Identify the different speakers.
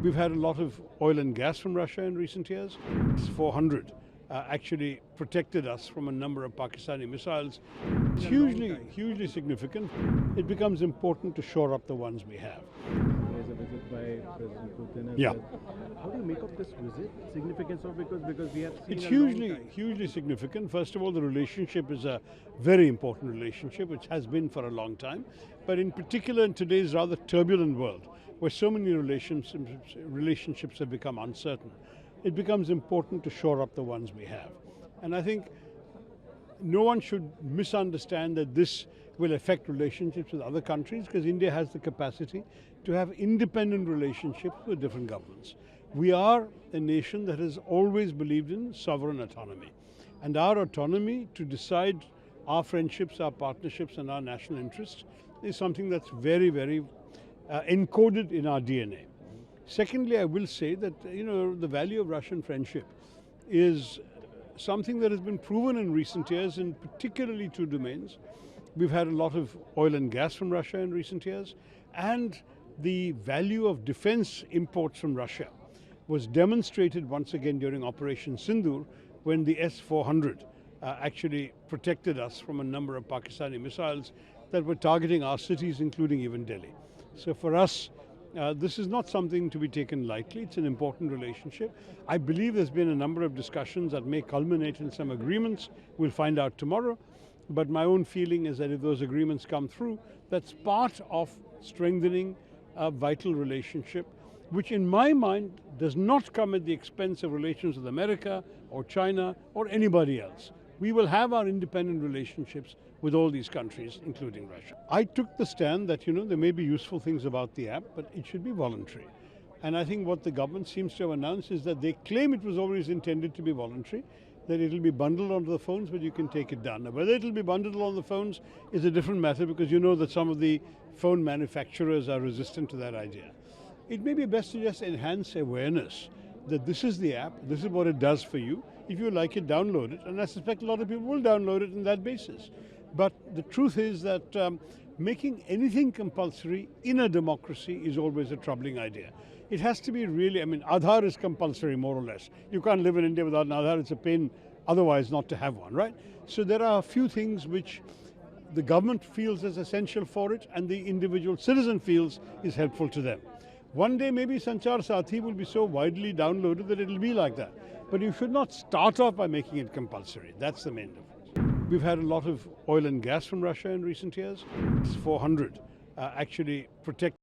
Speaker 1: We've had a lot of oil and gas from Russia in recent years. S-400 actually protected us from a number of Pakistani missiles. It's hugely significant. It becomes important to shore up the ones we have.
Speaker 2: There's a visit by President Putin as well. How do you make of this visit? Significance of because we have seen
Speaker 1: it's hugely significant. First of all, the relationship is a very important relationship, which has been for a long time. But in particular, in today's rather turbulent world, where so many relationships have become uncertain, it becomes important to shore up the ones we have. And I think no one should misunderstand that this will affect relationships with other countries, because India has the capacity to have independent relationships with different governments. We are a nation that has always believed in sovereign autonomy. And our autonomy to decide our friendships, our partnerships, and our national interests is something that's very encoded in our DNA. Secondly, I will say that the value of Russian friendship is something that has been proven in recent years in particularly two domains. We've had a lot of oil and gas from Russia in recent years, and the value of defense imports from Russia was demonstrated once again during Operation Sindoor, when the S-400 actually protected us from a number of Pakistani missiles that were targeting our cities, including even Delhi. So for us, this is not something to be taken lightly. It's an important relationship. I believe there's been a number of discussions that may culminate in some agreements. We'll find out tomorrow. But my own feeling is that if those agreements come through, that's part of strengthening a vital relationship, which in my mind does not come at the expense of relations with America or China or anybody else. We will have our independent relationships with all these countries, including Russia. I took the stand that, there may be useful things about the app, but it should be voluntary. And I think what the government seems to have announced is that they claim it was always intended to be voluntary, that it will be bundled onto the phones, but you can take it down. Now, whether it will be bundled on the phones is a different matter, because you know that some of the phone manufacturers are resistant to that idea. It may be best to just enhance awareness that this is the app, this is what it does for you. If you like it, download it, and I suspect a lot of people will download it on that basis. But the truth is that making anything compulsory in a democracy is always a troubling idea. It has to be really, Aadhaar is compulsory more or less. You can't live in India without an Aadhaar. It's a pain otherwise not to have one, right? So there are a few things which the government feels is essential for it, and the individual citizen feels is helpful to them. One day maybe Sanchar Sathi will be so widely downloaded that it will be like that. But you should not start off by making it compulsory. That's the main difference. We've had a lot of oil and gas from Russia in recent years. S-400 actually protect